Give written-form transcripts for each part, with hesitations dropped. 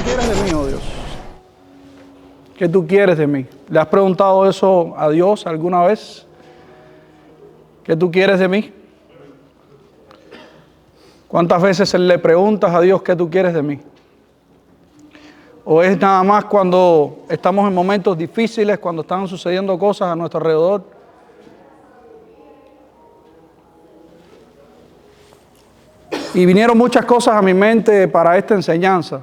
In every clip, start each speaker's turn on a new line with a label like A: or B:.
A: quieres de mí, oh Dios? ¿Qué tú quieres de mí? ¿Le has preguntado eso a Dios alguna vez? ¿Qué tú quieres de mí? ¿Cuántas veces le preguntas a Dios qué tú quieres de mí? ¿O es nada más cuando estamos en momentos difíciles, cuando están sucediendo cosas a nuestro alrededor? Y vinieron muchas cosas a mi mente para esta enseñanza.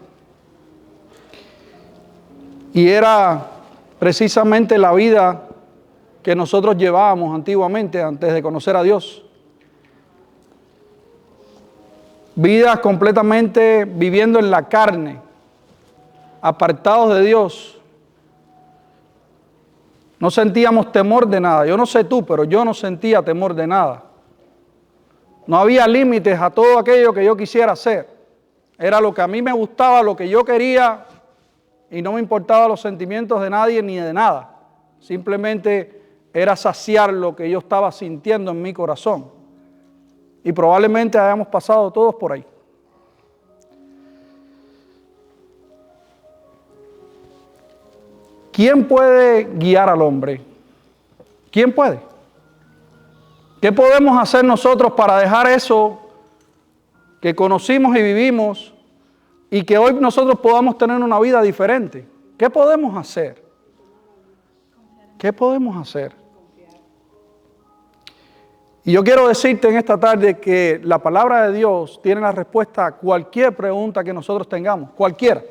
A: Y era precisamente la vida que nosotros llevábamos antiguamente, antes de conocer a Dios. Vidas completamente viviendo en la carne, apartados de Dios. No sentíamos temor de nada. Yo no sé tú, pero yo no sentía temor de nada. No había límites a todo aquello que yo quisiera hacer. Era lo que a mí me gustaba, lo que yo quería, y no me importaba los sentimientos de nadie ni de nada. Simplemente era saciar lo que yo estaba sintiendo en mi corazón. Y probablemente hayamos pasado todos por ahí. ¿Quién puede guiar al hombre? ¿Quién puede? ¿Qué podemos hacer nosotros para dejar eso que conocimos y vivimos y que hoy nosotros podamos tener una vida diferente? ¿Qué podemos hacer? ¿Qué podemos hacer? Y yo quiero decirte en esta tarde que la palabra de Dios tiene la respuesta a cualquier pregunta que nosotros tengamos, cualquiera.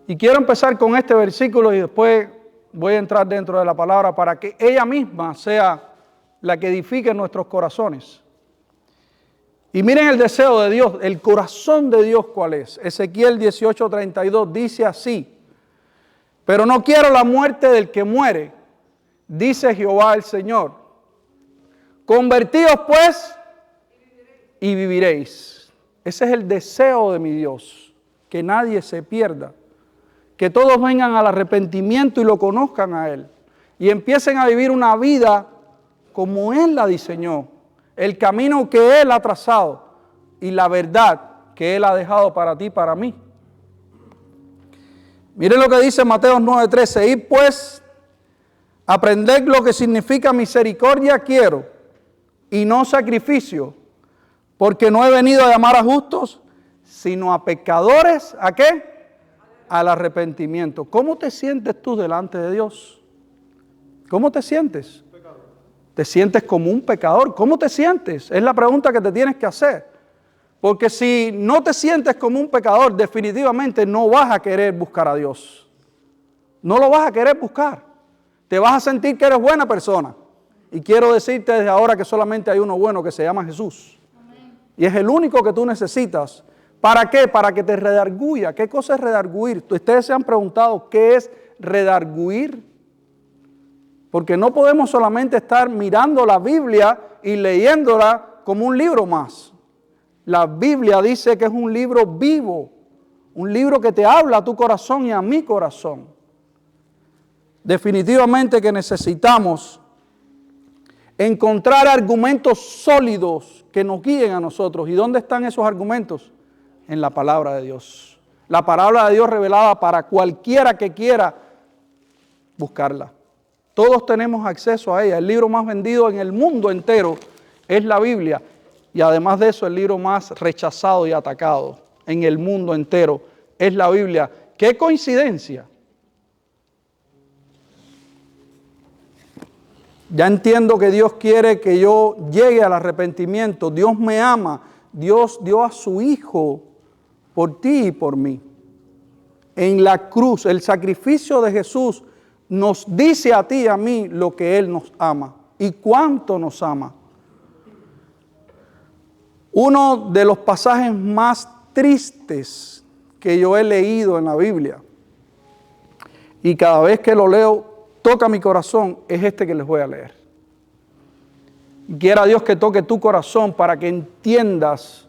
A: Y quiero empezar con este versículo y después voy a entrar dentro de la palabra para que ella misma sea la que edifique nuestros corazones. Y miren el deseo de Dios, el corazón de Dios ¿cuál es? Ezequiel 18:32 dice así: pero no quiero la muerte del que muere, dice Jehová el Señor. Convertíos pues y viviréis. Ese es el deseo de mi Dios, que nadie se pierda, que todos vengan al arrepentimiento y lo conozcan a Él y empiecen a vivir una vida como Él la diseñó, el camino que Él ha trazado y la verdad que Él ha dejado para ti y para mí. Miren lo que dice Mateo 9:13: id pues, aprended lo que significa misericordia quiero y no sacrificio, porque no he venido a llamar a justos, sino a pecadores, ¿a qué? Al arrepentimiento. ¿Cómo te sientes tú delante de Dios? ¿Cómo te sientes? ¿Te sientes como un pecador? ¿Cómo te sientes? Es la pregunta que te tienes que hacer. Porque si no te sientes como un pecador, definitivamente no vas a querer buscar a Dios. No lo vas a querer buscar. Te vas a sentir que eres buena persona. Y quiero decirte desde ahora que solamente hay uno bueno que se llama Jesús. Amén. Y es el único que tú necesitas. ¿Para qué? Para que te redarguya. ¿Qué cosa es redarguir? Ustedes se han preguntado qué es redarguir. Porque no podemos solamente estar mirando la Biblia y leyéndola como un libro más. La Biblia dice que es un libro vivo. Un libro que te habla a tu corazón y a mi corazón. Definitivamente que necesitamos encontrar argumentos sólidos que nos guíen a nosotros. ¿Y dónde están esos argumentos? En la palabra de Dios. La palabra de Dios revelada para cualquiera que quiera buscarla. Todos tenemos acceso a ella. El libro más vendido en el mundo entero es la Biblia. Y además de eso, el libro más rechazado y atacado en el mundo entero es la Biblia. ¡Qué coincidencia! Ya entiendo que Dios quiere que yo llegue al arrepentimiento. Dios me ama. Dios dio a su Hijo por ti y por mí. En la cruz, el sacrificio de Jesús nos dice a ti y a mí lo que Él nos ama y cuánto nos ama. Uno de los pasajes más tristes que yo he leído en la Biblia, y cada vez que lo leo toca mi corazón, es este que les voy a leer. Quiera Dios que toque tu corazón para que entiendas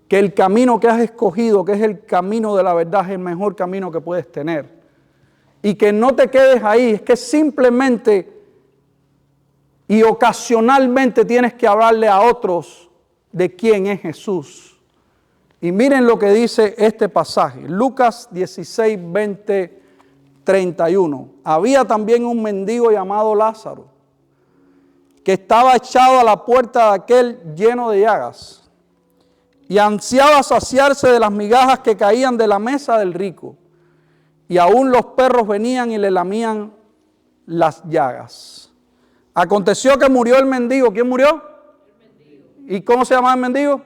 A: que el camino que has escogido, que es el camino de la verdad, es el mejor camino que puedes tener. Y que no te quedes ahí, es que simplemente y ocasionalmente tienes que hablarle a otros de quién es Jesús Y miren lo que dice este pasaje. Lucas 16, 20, 31. Había también un mendigo llamado Lázaro, que estaba echado a la puerta de aquel lleno de llagas, y ansiaba saciarse de las migajas que caían de la mesa del rico. Y aún los perros venían y le lamían las llagas. Aconteció que murió el mendigo. ¿Quién murió? El mendigo. ¿Y cómo se llamaba el mendigo?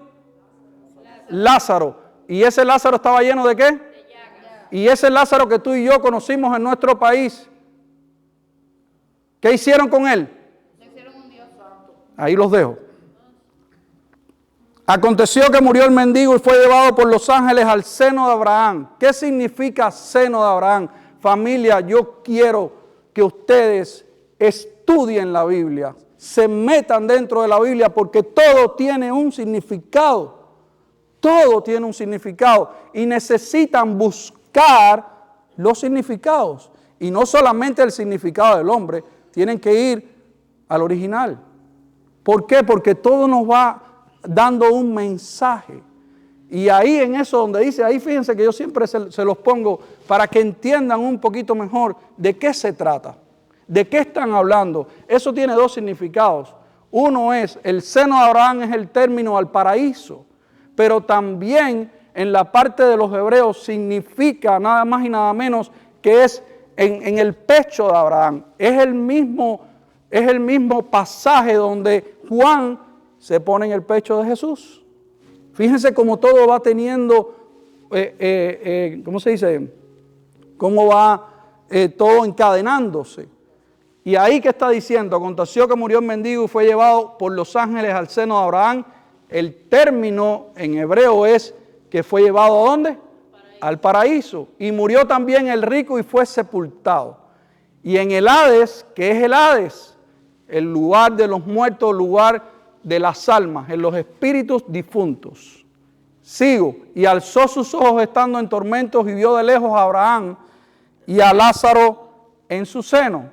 A: Lázaro. ¿Y ese Lázaro estaba lleno de qué? De llagas. Y ese Lázaro que tú y yo conocimos en nuestro país, ¿qué hicieron con él? Le hicieron un Dios santo. Ahí los dejo. Aconteció que murió el mendigo y fue llevado por los ángeles al seno de Abraham. ¿Qué significa seno de Abraham? Familia, yo quiero que ustedes estudien la Biblia, se metan dentro de la Biblia, porque todo tiene un significado. Todo tiene un significado y necesitan buscar los significados. Y no solamente el significado del hombre, tienen que ir al original. ¿Por qué? Porque todo nos va dando un mensaje. Y ahí en eso donde dice, ahí fíjense que yo siempre se los pongo para que entiendan un poquito mejor de qué se trata, de qué están hablando. Eso tiene dos significados. Uno es, el seno de Abraham es el término al paraíso, pero también en la parte de los hebreos significa nada más y nada menos que es en el pecho de Abraham. Es el mismo pasaje donde Juan se pone en el pecho de Jesús. Fíjense cómo todo va teniendo, ¿cómo se dice? Cómo va todo encadenándose. Y ahí que está diciendo, aconteció que murió el mendigo y fue llevado por los ángeles al seno de Abraham. El término en hebreo es que fue llevado ¿a dónde? Al paraíso. Y murió también el rico y fue sepultado. Y en el Hades, ¿qué es el Hades? El lugar de los muertos, el lugar de las almas, en los espíritus difuntos. Sigo. Y alzó sus ojos estando en tormentos y vio de lejos a Abraham y a Lázaro en su seno.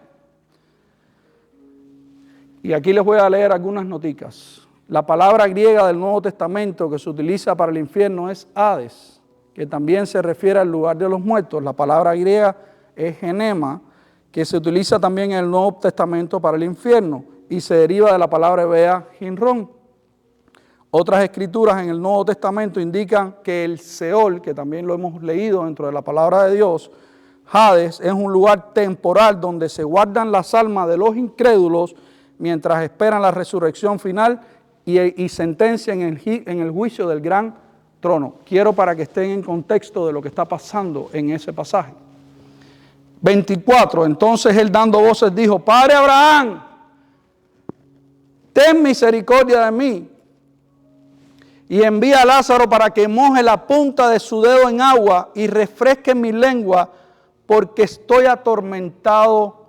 A: Y aquí les voy a leer algunas noticas. La palabra griega del Nuevo Testamento que se utiliza para el infierno es Hades, que también se refiere al lugar de los muertos. La palabra griega es Genema, que se utiliza también en el Nuevo Testamento para el infierno y se deriva de la palabra hebrea Hinron. Otras escrituras en el Nuevo Testamento indican que el Seol, que también lo hemos leído dentro de la palabra de Dios, Hades, es un lugar temporal donde se guardan las almas de los incrédulos mientras esperan la resurrección final y sentencia en el juicio del gran trono. Quiero para que estén en contexto de lo que está pasando en ese pasaje. 24, entonces él dando voces dijo, Padre Abraham, ten misericordia de mí y envía a Lázaro para que moje la punta de su dedo en agua y refresque mi lengua, porque estoy atormentado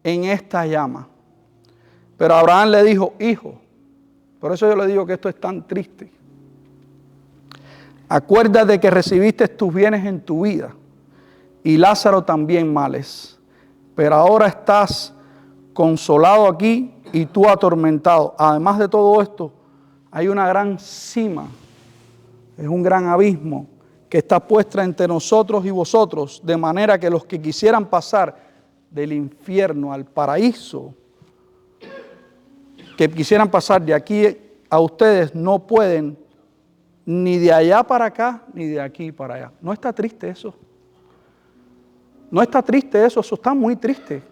A: en esta llama. Pero Abraham le dijo, hijo, por eso yo le digo que esto es tan triste. Acuérdate que recibiste tus bienes en tu vida y Lázaro también males, pero ahora estás consolado aquí y tú atormentado. Además de todo esto, hay una gran cima, es un gran abismo que está puesta entre nosotros y vosotros, de manera que los que quisieran pasar del infierno al paraíso, que quisieran pasar de aquí a ustedes, no pueden ni de allá para acá, ni de aquí para allá. ¿No está triste eso? ¿No está triste eso? Eso está muy triste.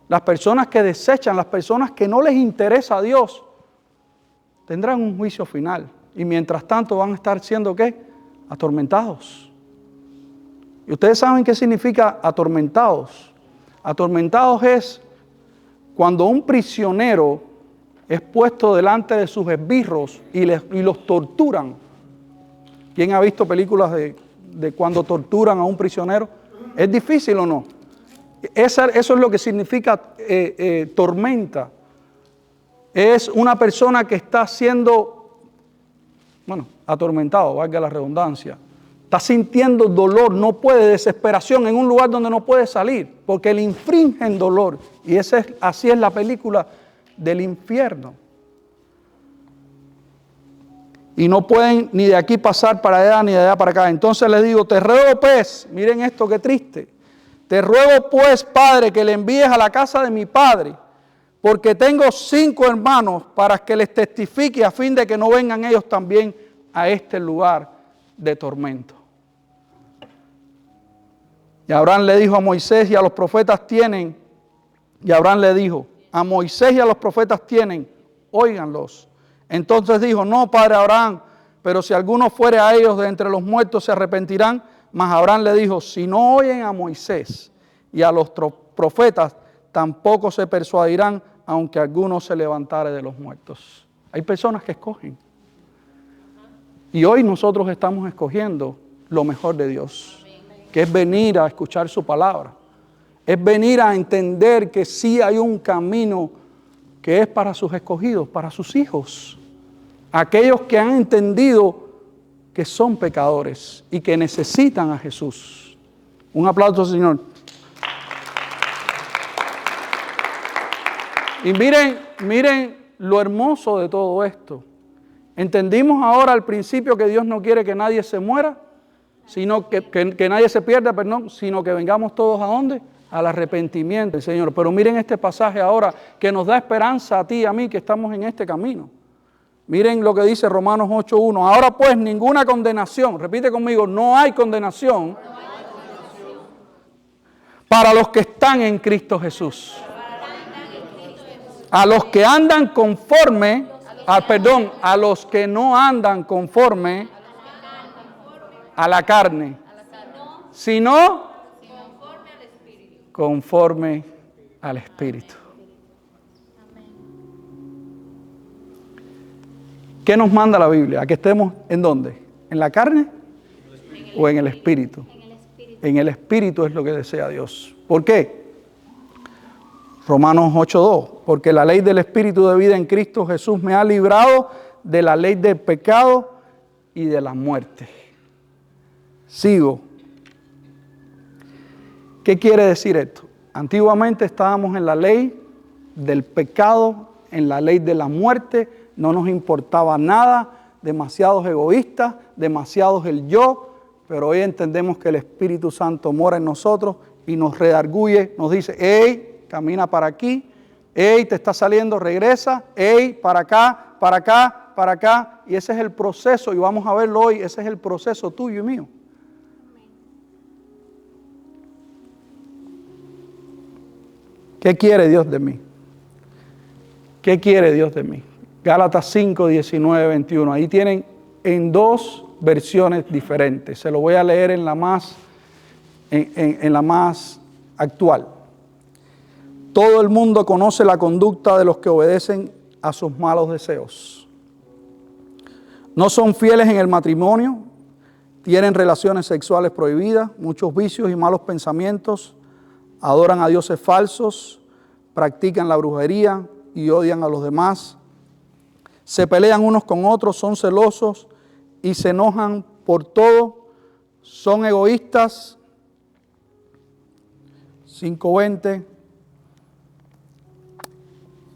A: Las personas que desechan, las personas que no les interesa a Dios, tendrán un juicio final. Y mientras tanto van a estar siendo, ¿qué? Atormentados. ¿Y ustedes saben qué significa atormentados? Atormentados es cuando un prisionero es puesto delante de sus esbirros y los torturan. ¿Quién ha visto películas de cuando torturan a un prisionero? ¿Es difícil o no? Eso es lo que significa tormenta. Es una persona que está siendo, atormentado, valga la redundancia. Está sintiendo dolor, no puede, desesperación en un lugar donde no puede salir, porque le infringen dolor. Y así es la película del infierno. y no pueden ni de aquí pasar para allá ni de allá para acá. Entonces les digo, te ruego pues, miren esto qué triste, te ruego pues, Padre, que le envíes a la casa de mi padre, porque tengo 5 hermanos para que les testifique a fin de que no vengan ellos también a este lugar de tormento. Y Abraham le dijo a Moisés y a los profetas tienen, y Abraham le dijo, a Moisés y a los profetas tienen, óiganlos. Entonces dijo, no, padre Abraham, pero si alguno fuere a ellos de entre los muertos se arrepentirán. Mas Abraham le dijo, si no oyen a Moisés y a los profetas, tampoco se persuadirán, aunque alguno se levantare de los muertos. Hay personas que escogen. Y hoy nosotros estamos escogiendo lo mejor de Dios, que es venir a escuchar su palabra. Es venir a entender que sí hay un camino que es para sus escogidos, para sus hijos. Aquellos que han entendido que son pecadores y que necesitan a Jesús. Un aplauso, Señor. Y miren lo hermoso de todo esto. ¿Entendimos ahora al principio que Dios no quiere que nadie se muera? Sino que nadie se pierda, perdón, sino que vengamos todos ¿a dónde? Al arrepentimiento, Señor. Pero miren este pasaje ahora que nos da esperanza a ti y a mí que estamos en este camino. Miren lo que dice Romanos 8:1. Ahora pues ninguna condenación, repite conmigo, no hay condenación para los que están en Cristo Jesús. A los que andan conforme, a los que no andan conforme a la carne, sino conforme al Espíritu. ¿Qué nos manda la Biblia? ¿A que estemos en dónde? ¿En la carne o en el Espíritu? En el Espíritu es lo que desea Dios. ¿Por qué? Romanos 8:2, porque la ley del Espíritu de vida en Cristo Jesús me ha librado de la ley del pecado y de la muerte. Sigo. ¿Qué quiere decir esto? Antiguamente estábamos en la ley del pecado, en la ley de la muerte, no nos importaba nada, demasiados egoístas, demasiados el yo, pero hoy entendemos que el Espíritu Santo mora en nosotros y nos redarguye, nos dice, hey, camina para aquí, hey, te está saliendo, regresa, hey, para acá, para acá, para acá, y ese es el proceso, y vamos a verlo hoy, ese es el proceso tuyo y mío. ¿Qué quiere Dios de mí? ¿Qué quiere Dios de mí? Gálatas 5, 19, 21. Ahí tienen en 2 versiones diferentes. Se lo voy a leer en la más actual. Todo el mundo conoce la conducta de los que obedecen a sus malos deseos. No son fieles en el matrimonio, tienen relaciones sexuales prohibidas, muchos vicios y malos pensamientos, adoran a dioses falsos, practican la brujería y odian a los demás. Se pelean unos con otros, son celosos y se enojan por todo, son egoístas. 5:20.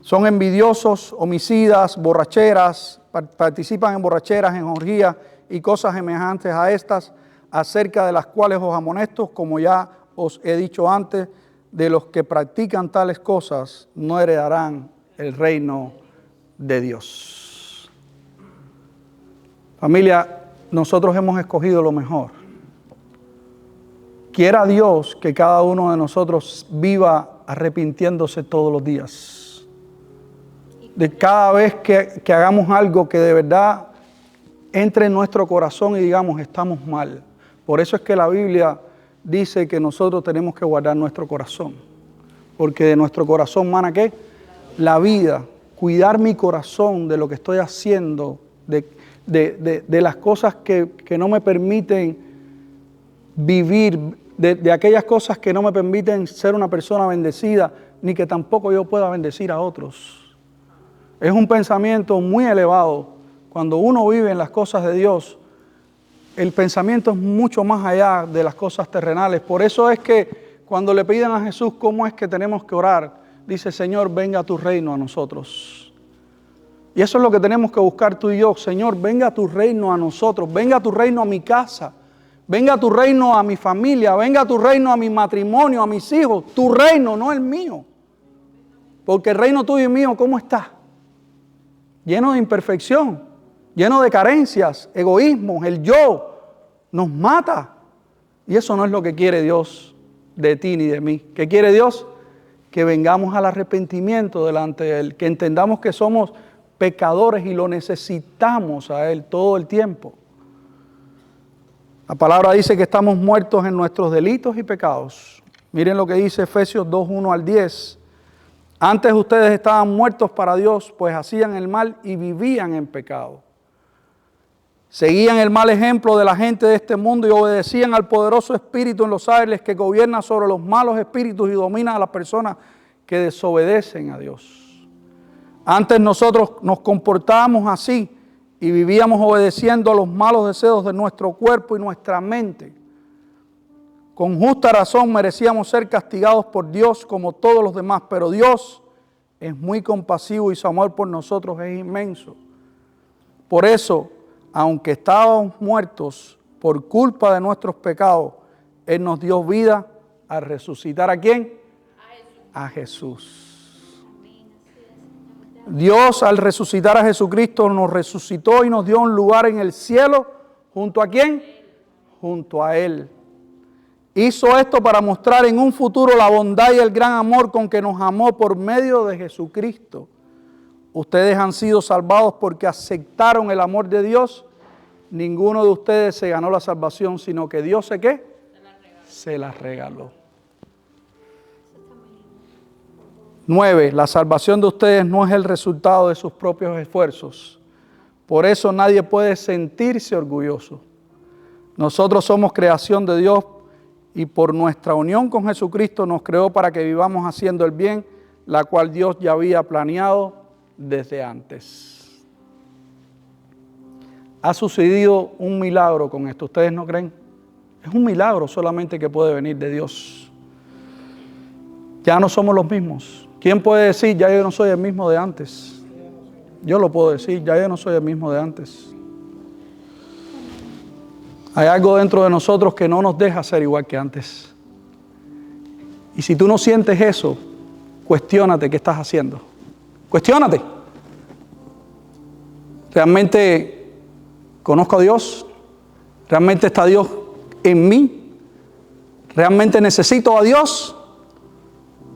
A: Son envidiosos, homicidas, borracheras, participan en borracheras, en orgías y cosas semejantes a estas, acerca de las cuales os amonesto, como ya os he dicho antes, de los que practican tales cosas no heredarán el reino de Dios. Familia, nosotros hemos escogido lo mejor. Quiera Dios que cada uno de nosotros viva arrepintiéndose todos los días. De cada vez que hagamos algo que de verdad entre en nuestro corazón y digamos, estamos mal. Por eso es que la Biblia dice que nosotros tenemos que guardar nuestro corazón. Porque de nuestro corazón mana ¿qué? La vida. Cuidar mi corazón de lo que estoy haciendo, de las cosas que no me permiten vivir, de aquellas cosas que no me permiten ser una persona bendecida, ni que tampoco yo pueda bendecir a otros. Es un pensamiento muy elevado. Cuando uno vive en las cosas de Dios, el pensamiento es mucho más allá de las cosas terrenales. Por eso es que cuando le piden a Jesús cómo es que tenemos que orar, dice, Señor, venga a tu reino a nosotros. Y eso es lo que tenemos que buscar tú y yo. Señor, venga tu reino a nosotros, venga tu reino a mi casa, venga tu reino a mi familia, venga tu reino a mi matrimonio, a mis hijos. Tu reino, no el mío. Porque el reino tuyo y mío, ¿cómo está? Lleno de imperfección, lleno de carencias, egoísmos, el yo nos mata. Y eso no es lo que quiere Dios de ti ni de mí. ¿Qué quiere Dios? Que vengamos al arrepentimiento delante de Él, que entendamos que somos pecadores y lo necesitamos a Él todo el tiempo. La palabra dice que estamos muertos en nuestros delitos y pecados. Miren lo que dice Efesios 2:1 al 10. Antes ustedes estaban muertos para Dios, pues hacían el mal y vivían en pecado. Seguían el mal ejemplo de la gente de este mundo y obedecían al poderoso espíritu en los aires que gobierna sobre los malos espíritus y domina a las personas que desobedecen a Dios. Antes nosotros nos comportábamos así y vivíamos obedeciendo a los malos deseos de nuestro cuerpo y nuestra mente. Con justa razón merecíamos ser castigados por Dios como todos los demás, pero Dios es muy compasivo y su amor por nosotros es inmenso. Por eso, aunque estábamos muertos por culpa de nuestros pecados, Él nos dio vida al resucitar ¿a quién? A Jesús. Dios al resucitar a Jesucristo nos resucitó y nos dio un lugar en el cielo. ¿Junto a quién? Junto a Él. Hizo esto para mostrar en un futuro la bondad y el gran amor con que nos amó por medio de Jesucristo. Ustedes han sido salvados porque aceptaron el amor de Dios. Ninguno de ustedes se ganó la salvación, sino que Dios ¿se qué? Se la regaló. 9. La salvación de ustedes no es el resultado de sus propios esfuerzos. Por eso nadie puede sentirse orgulloso. Nosotros somos creación de Dios y por nuestra unión con Jesucristo nos creó para que vivamos haciendo el bien, la cual Dios ya había planeado desde antes. Ha sucedido un milagro con esto, ¿ustedes no creen? Es un milagro solamente que puede venir de Dios. Ya no somos los mismos. ¿Quién puede decir, ya yo no soy el mismo de antes? Yo lo puedo decir, ya yo no soy el mismo de antes. Hay algo dentro de nosotros que no nos deja ser igual que antes. Y si tú no sientes eso, cuestiónate qué estás haciendo. Cuestiónate. ¿Realmente conozco a Dios? ¿Realmente está Dios en mí? ¿Realmente necesito a Dios?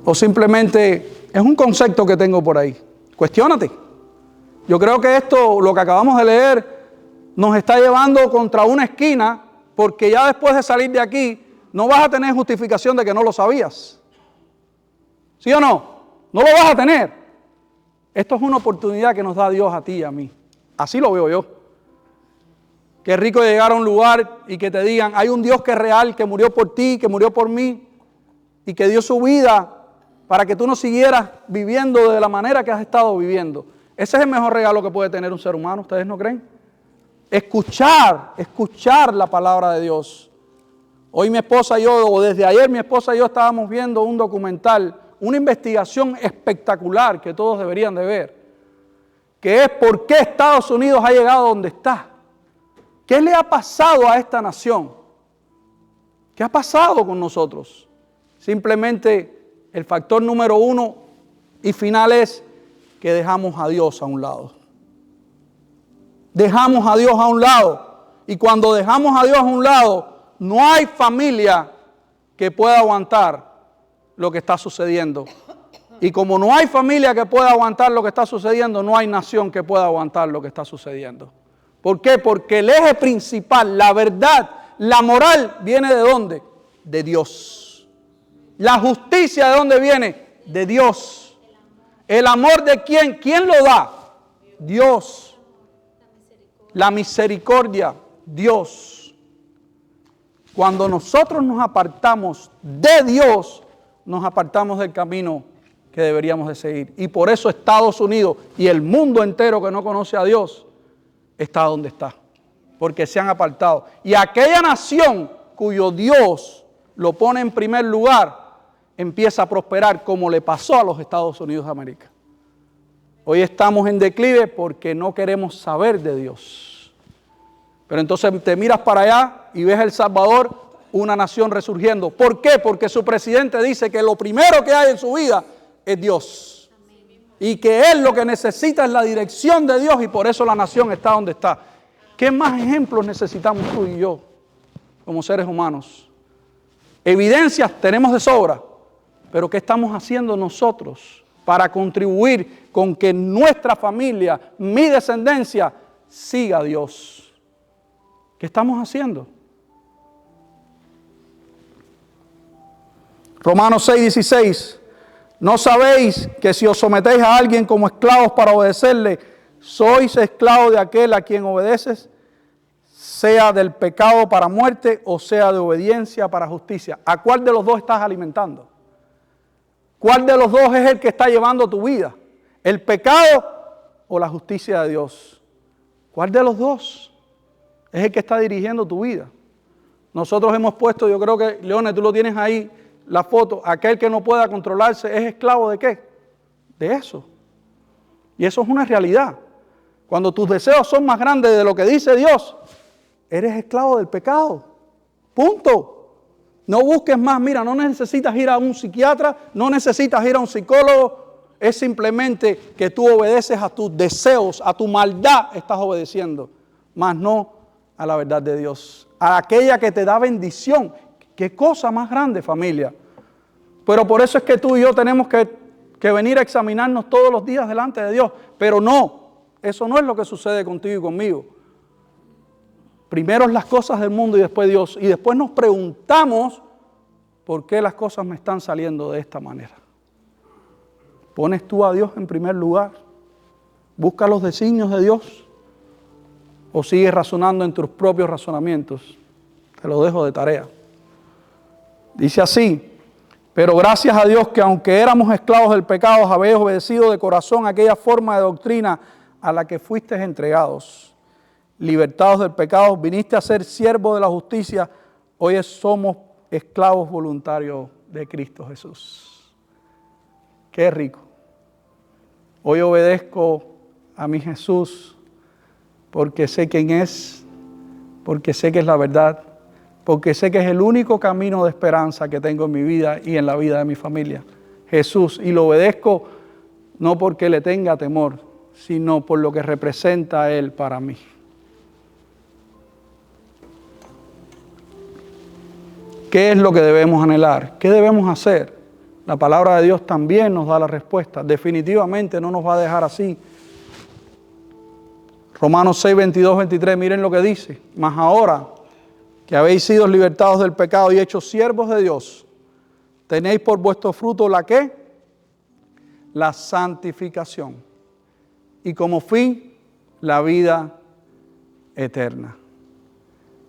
A: ¿O simplemente es un concepto que tengo por ahí? Cuestiónate. Yo creo que esto, lo que acabamos de leer, nos está llevando contra una esquina, porque ya después de salir de aquí, no vas a tener justificación de que no lo sabías. ¿Sí o no? No lo vas a tener. Esto es una oportunidad que nos da Dios a ti y a mí. Así lo veo yo. Qué rico llegar a un lugar y que te digan, hay un Dios que es real, que murió por ti, que murió por mí, y que dio su vida para que tú no siguieras viviendo de la manera que has estado viviendo. Ese es el mejor regalo que puede tener un ser humano, ¿ustedes no creen? Escuchar la palabra de Dios. Hoy mi esposa y yo, o desde ayer mi esposa y yo estábamos viendo un documental, una investigación espectacular que todos deberían de ver, que es por qué Estados Unidos ha llegado donde está. ¿Qué le ha pasado a esta nación? ¿Qué ha pasado con nosotros? Simplemente el factor número 1 y final es que dejamos a Dios a un lado. Dejamos a Dios a un lado. Y cuando dejamos a Dios a un lado, no hay familia que pueda aguantar lo que está sucediendo. Y como no hay familia que pueda aguantar lo que está sucediendo, no hay nación que pueda aguantar lo que está sucediendo. ¿Por qué? Porque el eje principal, la verdad, la moral, ¿viene de dónde? De Dios. La justicia, ¿de dónde viene? De Dios. ¿El amor de quién? ¿Quién lo da? Dios. La misericordia, Dios. Cuando nosotros nos apartamos de Dios, nos apartamos del camino que deberíamos de seguir. Y por eso Estados Unidos y el mundo entero que no conoce a Dios está donde está, porque se han apartado. Y aquella nación cuyo Dios lo pone en primer lugar, empieza a prosperar como le pasó a los Estados Unidos de América. Hoy estamos en declive porque no queremos saber de Dios. Pero entonces te miras para allá y ves a El Salvador, una nación resurgiendo. ¿Por qué? Porque su presidente dice que lo primero que hay en su vida es Dios. Y que él lo que necesita es la dirección de Dios y por eso la nación está donde está. ¿Qué más ejemplos necesitamos tú y yo como seres humanos? Evidencias tenemos de sobra, pero ¿qué estamos haciendo nosotros para contribuir con que nuestra familia, mi descendencia, siga a Dios? ¿Qué estamos haciendo? Romanos 6:16. ¿No sabéis que si os sometéis a alguien como esclavos para obedecerle, sois esclavos de aquel a quien obedeces, sea del pecado para muerte o sea de obediencia para justicia? ¿A cuál de los dos estás alimentando? ¿Cuál de los dos es el que está llevando tu vida? ¿El pecado o la justicia de Dios? ¿Cuál de los dos es el que está dirigiendo tu vida? Nosotros hemos puesto, yo creo que, Leone, tú lo tienes ahí, la foto, aquel que no pueda controlarse es esclavo ¿de qué? De eso. Y eso es una realidad. Cuando tus deseos son más grandes de lo que dice Dios, eres esclavo del pecado. Punto. No busques más. Mira, no necesitas ir a un psiquiatra, no necesitas ir a un psicólogo. Es simplemente que tú obedeces a tus deseos, a tu maldad estás obedeciendo, mas no a la verdad de Dios, a aquella que te da bendición. ¿Qué cosa más grande, familia? Pero por eso es que tú y yo tenemos que venir a examinarnos todos los días delante de Dios. Pero no, eso no es lo que sucede contigo y conmigo. Primero las cosas del mundo y después Dios. Y después nos preguntamos por qué las cosas me están saliendo de esta manera. ¿Pones tú a Dios en primer lugar? ¿Buscas los designios de Dios? ¿O sigues razonando en tus propios razonamientos? Te lo dejo de tarea. Dice así: pero gracias a Dios que aunque éramos esclavos del pecado, habéis obedecido de corazón aquella forma de doctrina a la que fuisteis entregados. Libertados del pecado, viniste a ser siervos de la justicia. Hoy somos esclavos voluntarios de Cristo Jesús. Qué rico. Hoy obedezco a mi Jesús porque sé quién es, porque sé que es la verdad, porque sé que es el único camino de esperanza que tengo en mi vida y en la vida de mi familia. Jesús. Y lo obedezco no porque le tenga temor, sino por lo que representa Él para mí. ¿Qué es lo que debemos anhelar? ¿Qué debemos hacer? La palabra de Dios también nos da la respuesta. Definitivamente no nos va a dejar así. Romanos 6, 22, 23, miren lo que dice. Mas ahora que habéis sido libertados del pecado y hechos siervos de Dios, tenéis por vuestro fruto ¿la qué? La santificación. Y como fin, la vida eterna.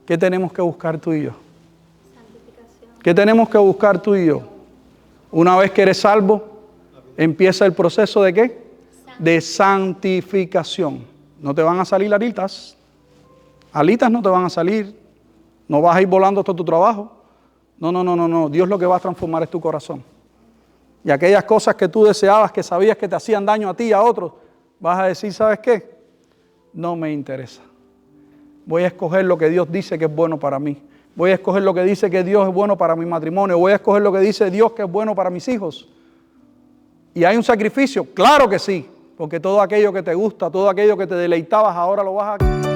A: ¿Qué tenemos que buscar tú y yo? ¿Qué tenemos que buscar tú y yo? Una vez que eres salvo, empieza el proceso ¿de qué? De santificación. No te van a salir alitas. Alitas no te van a salir. No vas a ir volando hasta tu trabajo. No. Dios lo que va a transformar es tu corazón. Y aquellas cosas que tú deseabas, que sabías que te hacían daño a ti y a otros, vas a decir, ¿sabes qué? No me interesa. Voy a escoger lo que Dios dice que es bueno para mí. Voy a escoger lo que dice que Dios es bueno para mi matrimonio. Voy a escoger lo que dice Dios que es bueno para mis hijos. ¿Y hay un sacrificio? Claro que sí. Porque todo aquello que te gusta, todo aquello que te deleitabas, ahora lo vas a...